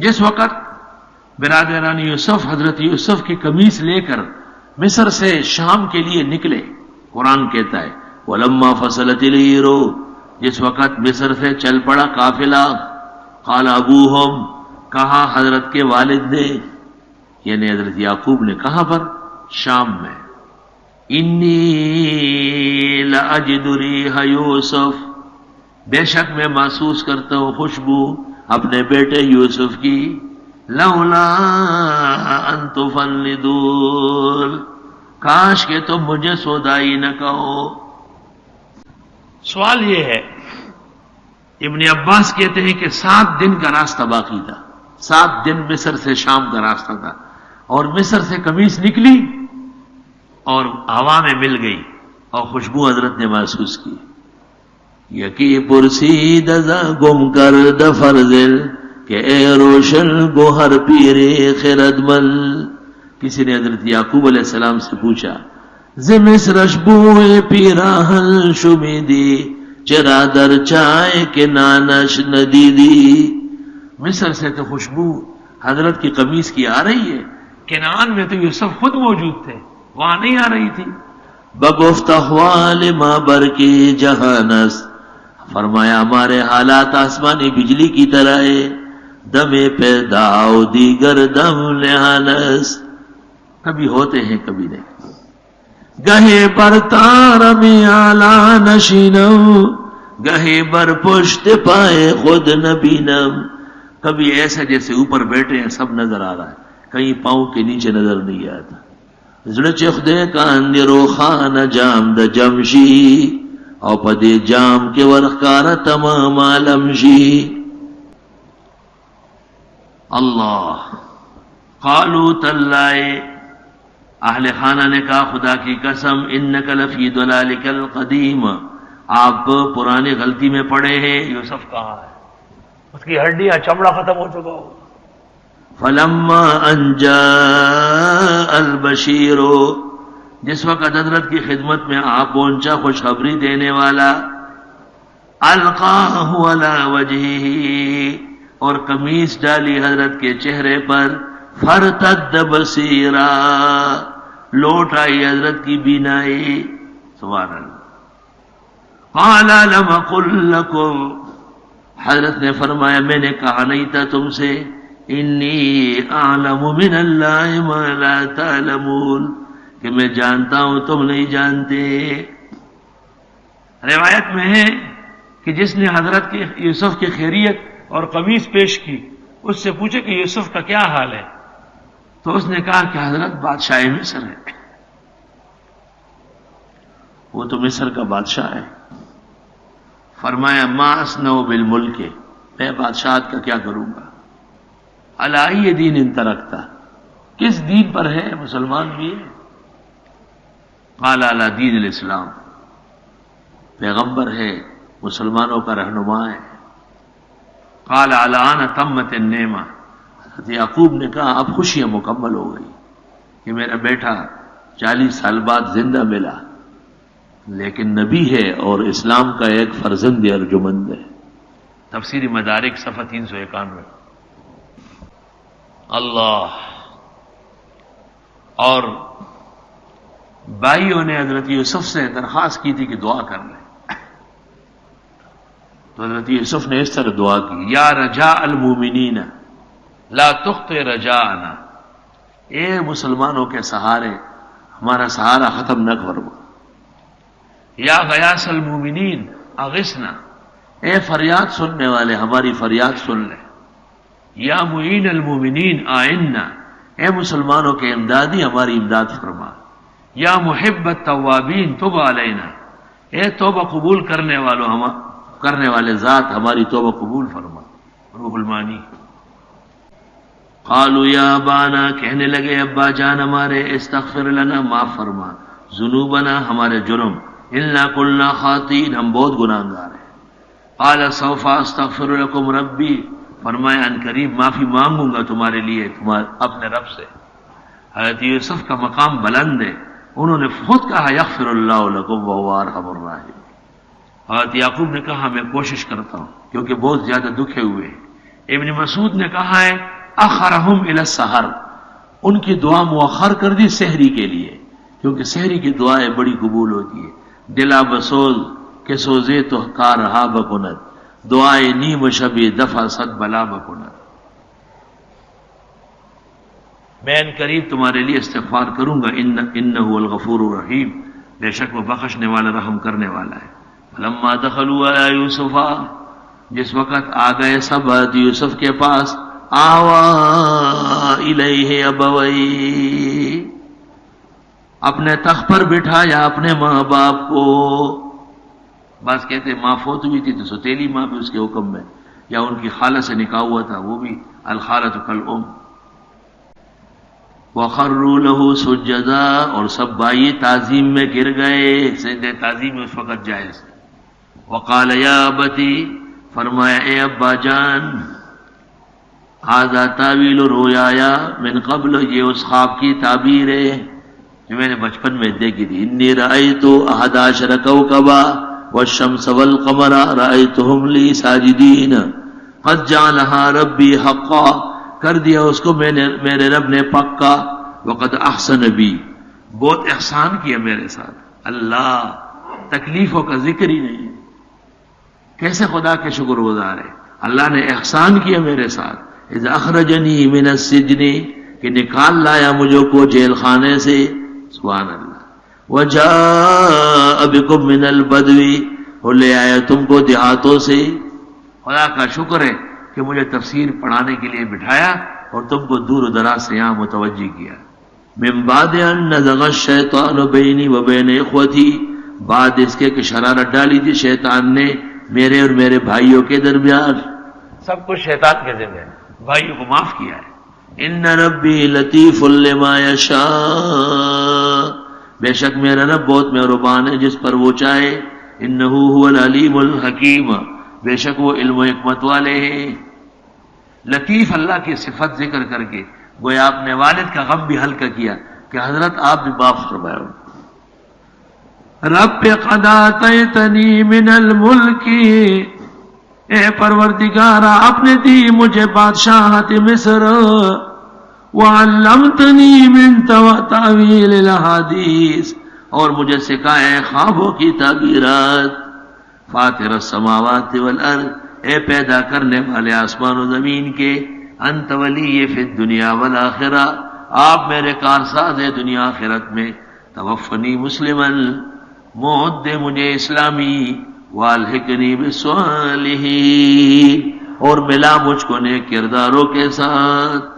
جس وقت برادران یوسف حضرت یوسف کی قمیص لے کر مصر سے شام کے لیے نکلے، قرآن کہتا ہے وَلَمَّا فَصَلَتِ الْعِيرُ، جس وقت مصر سے چل پڑا قافلہ، قال ابوہم، کہا حضرت کے والد نے، یعنی حضرت یعقوب نے، کہاں پر؟ شام میں، انی لأجد ریح یوسف، بے شک میں محسوس کرتا ہوں خوشبو اپنے بیٹے یوسف کی، لولا ان تفندون، کاش کہ تم مجھے سودائی نہ کہو۔ سوال یہ ہے، ابن عباس کہتے ہیں کہ 7 دن کا راستہ باقی تھا، 7 دن مصر سے شام کا راستہ تھا، اور مصر سے قمیص نکلی اور ہوا میں مل گئی اور خوشبو حضرت نے محسوس کی۔ یکی پرسید ازا گم کر دفرزل کہ اے روشن گوہر پیرے خرد مل، کسی نے حضرت یعقوب علیہ السلام سے پوچھا، ز مصرش بوئے پیراہن شمیدی چرا در چائے کے نانش ندیدی، مصر سے تو خوشبو حضرت کی قمیص کی آ رہی ہے، کنعان میں تو یوسف خود موجود تھے، وہاں نہیں آ رہی تھی۔ بگفت احوال ما برکی جہانس، فرمایا ہمارے حالات آسمانی بجلی کی طرح ہے، دم پیدا و دیگر دم نہانس، کبھی ہوتے ہیں کبھی نہیں۔ گہے پر تار میں آلہ نشینم، گہے بر پشت پائے خود نبینم، کبھی ایسا جیسے اوپر بیٹھے ہیں سب نظر آ رہا ہے، کہیں پاؤں کے نیچے نظر نہیں آتا۔ زڑ چخ دے کان دی روخان جام د جمشی، او پدے جام کے ورخکار تمام عالمشی۔ اللہ، قالوا تاللہ، اہل خانہ نے کہا خدا کی قسم، انک لفی ضلالک القدیم، آپ پرانی غلطی میں پڑے ہیں۔ یوسف کہاں ہے؟ اس کی ہڈیاں چمڑا ختم ہو چکا ہو۔ فلما ان جاء البشیر، جس وقت حضرت کی خدمت میں آ پہنچا خوشخبری دینے والا، القاہ علی وجہہ، اور قمیص ڈالی حضرت کے چہرے پر، فرتد بصیرا، لوٹ آئی حضرت کی بینائی، سبحان اللہ۔ قال لم قل لکم، حضرت نے فرمایا میں نے کہا نہیں تھا تم سے، انی اعلم من اللہ ما لا تعلمون، کہ میں جانتا ہوں تم نہیں جانتے۔ روایت میں ہے کہ جس نے حضرت کی یوسف کی خیریت اور قمیص پیش کی، اس سے پوچھے کہ یوسف کا کیا حال ہے، تو اس نے کہا کہ حضرت بادشاہ مصر ہے، وہ تو مصر کا بادشاہ ہے۔ فرمایا ما اصنع بالملک، میں بادشاہت کا کیا کروں گا، علی دین ان ترکتا، کس دین پر ہے، مسلمان بھی ہے؟ قال علی دین الاسلام، پیغمبر ہے، مسلمانوں کا رہنما ہے۔ قال الان تمت النعمہ، حضرت یعقوب نے کہا اب خوشیاں مکمل ہو گئی کہ میرا بیٹا 40 سال بعد زندہ ملا، لیکن نبی ہے اور اسلام کا ایک فرزند ارجمند ہے۔ تفسیر مدارک صفحہ 391۔ اللہ، اور بھائیوں نے حضرت یوسف سے درخواست کی تھی کہ دعا کر لیں، تو حضرت یوسف نے اس طرح دعا کی، یا رجاء المومنین لا تخط رجاءنا، اے مسلمانوں کے سہارے ہمارا سہارا ختم نہ فرما، یا غیاث المومنین اغثنا، اے فریاد سننے والے ہماری فریاد سن لیں، یا معین المومنین آئنا، اے مسلمانوں کے امدادی ہماری امداد فرما، یا محب التوابین تب علینا، اے توبہ قبول کرنے والے ذات ہماری توبہ قبول فرما۔ روح المانی۔ قالوا یا ابانا، کہنے لگے ابا جان ہمارے، استغفر لنا، معاف فرما، ذنوبنا، ہمارے جرم، انا کلنا خاطئین، ہم بہت گناہگار ہیں۔ قال سوف استغفر لکم ربی، فرمایا ان قریب معافی مانگوں گا تمہارے لیے اپنے رب سے۔ حضرت یوسف کا مقام بلند ہے، انہوں نے خود کہا یغفر اللہ لکم وہو ارحم الراحمین۔ حضرت یعقوب نے کہا میں کوشش کرتا ہوں، کیونکہ بہت زیادہ دکھے ہوئے ابن مسعود نے کہا ہے اخرہم الی السحر، ان کی دعا مؤخر کر دی سحری کے لیے، کیونکہ سحری کی دعائیں بڑی قبول ہوتی ہے. دلا بسوز کہ سوزے تو کا رہا بکنت، دعائے نیم شبی دفع صد بلا بکنت. میں ان قریب تمہارے لیے استغفار کروں گا، انہ الغفور الرحیم، بے شک وہ بخشنے والا رحم کرنے والا ہے. فلما دخلوا علی یوسف، جس وقت آ گئے سب یوسف کے پاس، آوا الیہ ابویہ، اپنے تخت پر بٹھایا اپنے ماں باپ کو. بعض کہتے ماں فوت ہوئی تھی تو سوتیلی ماں بھی اس کے حکم میں، یا ان کی خالہ سے نکاح ہوا تھا، وہ بھی الخالۃ کالام. وخروا له سجدا، اور سب بھائی تعظیم میں گر گئے، سجدہ تعظیم اس وقت جائز. وقال یا ابتی، فرمایا اے ابا جان، ھذا تاویل رؤیایا من قبل، یہ اس خواب کی تعبیر ہے جو میں نے بچپن میں دیکھی تھی. انی رأیت احد عشر کوکبا والشمس والقمر رأیتهم لی ساجدین قد جعلها ربی حقا، کر دیا اس کو میرے رب نے پکا. وقد احسن بی، بہت احسان کیا میرے ساتھ. اللہ، تکلیفوں کا ذکر ہی نہیں، کیسے خدا کے شکر گزار ہے. اللہ نے احسان کیا میرے ساتھ. اذ اخرجنی من السجن، کہ نکال لایا مجھے کو جیل خانے سے. سبحان اللہ. وجاء بکم من البدو، اور لے آیا تم کو دیہاتوں سے. خدا کا شکر ہے کہ مجھے تفسیر پڑھانے کے لیے بٹھایا اور تم کو دور و دراز سے یہاں متوجہ کیا. من بعد ان نزغ الشیطان بینی و بین اخوتی، بعد اس کے کہ شرارت ڈالی تھی شیطان نے میرے اور میرے بھائیوں کے درمیان. سب کچھ شیطان کے ذمہ ہے، بھائیوں کو معاف کیا ہے. ان ربی لطیف لما یشاء، بے شک میرا رب بہت مہربان ہے جس پر وہ چاہے. انہ هو العلیم الحکیم، بے شک وہ علم و حکمت والے ہیں. لطیف اللہ کی صفت ذکر کر کے گویا آپ نے والد کا غم بھی ہلکا کیا کہ حضرت آپ بھی معاف فرمایا. رب قد آتیتنی من الملک، اے پروردگارا اپنے دی مجھے بادشاہت مصر. وعلمتنی من تاویل الاحادیث، اور مجھے سکھائے خوابوں کی تعبیرات. فاطر السماوات والارض، اے پیدا کرنے والے آسمان و زمین کے. انت ولی فی الدنیا والآخرہ، آپ میرے کارساز ہیں دنیا آخرت میں. توفنی مسلما، موت دے مجھے اسلامی. والحقنی بالصالحین، اور ملا مجھ کو نیک کرداروں کے ساتھ.